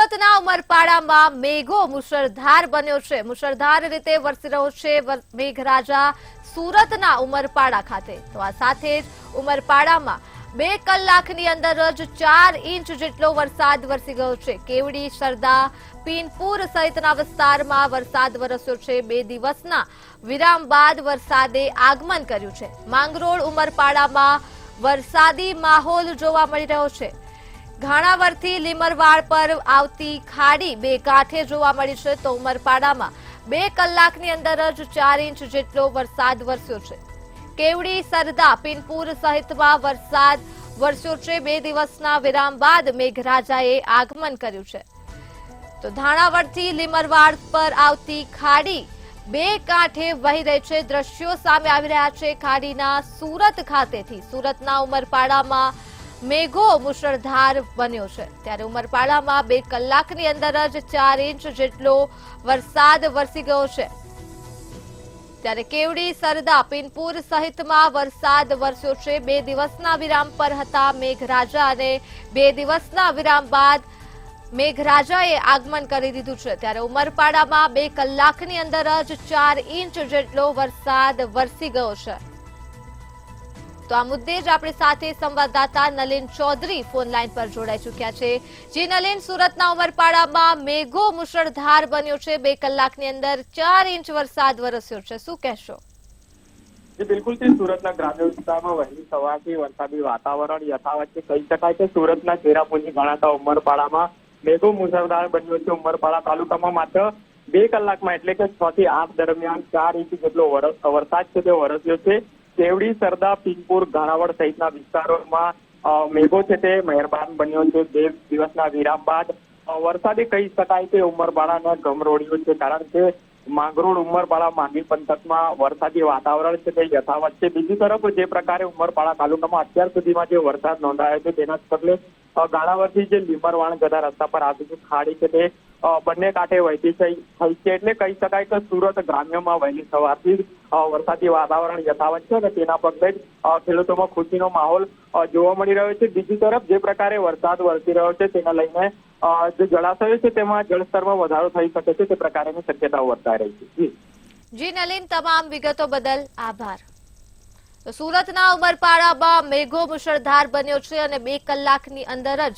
સુરતના ઉમરપાડામાં મેઘો મુશળધાર બન્યો છે। મુશળધાર રીતે વરસી રહ્યો છે મેઘરાજા સુરતના ઉમરપાડા ખાતે। તો આ સાથે જ ઉમરપાડામાં 2 કલાકની અંદર જ 4 ઇંચ જેટલો વરસાદ વરસી ગયો છે। કેવડી, સરદા, પીનપુર સહિતના વિસ્તારમાં વરસાદ વરસ્યો છે। 2 દિવસના વિરામ બાદ વરસાદે આગમન કર્યું છે। માંગરોળ ઉમરપાડામાં વરસાદી માહોલ જોવા મળી રહ્યો છે। ઘાણાવરથી લીમરવાડ પર આવતી ખાડી 2 કાંઠે જોવા મળી છે। તો ઉમરપાડામાં 2 કલાકની અંદર જ 4 ઇંચ જેટલો વરસાદ વરસ્યો છે। કેવડી, સરદા, પીનપુર સહિતમાં વરસાદ વરસ્યો છે। 2 દિવસના વિરામ બાદ મેઘરાજાએ આગમન કર્યું છે। તો ધાણાવડથી લીમરવાડ પર આવતી ખાડી 2 કાંઠે વહી રહી છે। દ્રશ્યો સામે આવી રહ્યા છે ખાડીના સુરત ખાતેથી। સુરતના ઉમરપાડામાં મેઘો મુશળધાર બન્યો છે। ત્યારે ઉમરપાડામાં 2 કલાકની અંદર જ 4 ઇંચ જેટલો વરસાદ વરસી ગયો છે। ત્યારે કેવડી, સરદા, પીનપુર સહિતમાં વરસાદ વરસ્યો છે। 2 દિવસના વિરામ પર હતા મેઘરાજા અને 2 દિવસના વિરામ બાદ મેઘરાજાએ આગમન કરી દીધું છે। ત્યારે ઉમરપાડામાં 2 કલાકની અંદર જ 4 ઇંચ જેટલો વરસાદ વરસી ગયો છે। તો આ મુદ્દે જ આપણી સાથે સંવાદદાતા નલિન ચૌધરી ફોન લાઈન પર જોડાઈ ચૂક્યા છે। જે નલિન, સુરતના ઉમરપાડામાં મેઘો મુશળધાર બન્યો છે। 2 કલાકની અંદર 4 ઇંચ વરસાદ વરસ્યો છે। શું કહેશો? બિલકુલ સુરતના ગ્રામ્ય વિસ્તારમાં વહેલી સવારથી વરસાદી વાતાવરણ યથાવત છે કહી શકાય છે। સુરતના ચેરાપુંજી ગણાતા ઉમરપાડામાં મેઘો મુશળધાર બન્યો છે। ઉમરપાડા તાલુકામાં માત્ર 2 કલાકમાં એટલે કે 6 થી 8 દરમિયાન 4 ઇંચ જેટલો વરસાદ છે તે વરસ્યો છે। કેવડી, સરદા, પીનપુર, ઘાણાવડ સહિતના વિસ્તારોમાં મેઘો છે તે મહેરબાન બન્યો છે। 2 દિવસના વિરામ બાદ વરસાદે કહી શકાય કે ઉમરપાડાના ગમરોળ્યો છે, કારણ કે માંગરોળ, ઉમરપાડા, માંડવી પંથકમાં વરસાદી વાતાવરણ છે તે યથાવત છે। બીજી તરફ જે પ્રકારે ઉમરપાડા તાલુકામાં અત્યાર સુધીમાં જે વરસાદ નોંધાયો છે તેના પગલે ગાણાવરથી જે લીમરવાણ જતા રસ્તા પર આવતી જે ખાડી છે તે બંને કાંઠે વહેતી થઈ છે। એટલે કહી શકાય કે સુરત ગ્રામ્યમાં વહેલી સવારથી વરસાદી વાતાવરણ યથાવત છે અને તેના પગલે જ ખેડૂતોમાં ખુશીનો માહોલ જોવા મળી રહ્યો છે। બીજી તરફ જે પ્રકારે વરસાદ વરસી રહ્યો છે તેને લઈને જે જળાશયો છે તેમાં જળસ્તરમાં વધારો થઈ શકે છે તે પ્રકારની શક્યતાઓ વર્તાઈ રહી છે। જી નલિન, તમામ વિગતો બદલ આભાર। તો સુરતના ઉમરપાડામાં મેઘો મુશળધાર બન્યો છે અને 2 કલાકની અંદર જ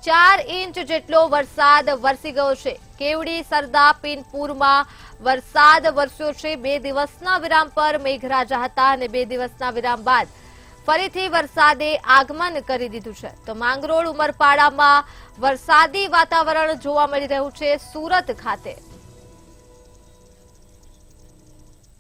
4 ઇંચ જેટલો વરસાદ વરસી ગયો છે। કેવડી, સરદા, પીનપુરમાં વરસાદ વરસ્યો છે। 2 દિવસના વિરામ પર મેઘરાજા હતા અને 2 દિવસના વિરામ બાદ ફરીથી વરસાદે આગમન કરી દીધું છે। તો માંગરોળ ઉમરપાડામાં વરસાદી વાતાવરણ જોવા મળી રહ્યું છે સુરત ખાતે।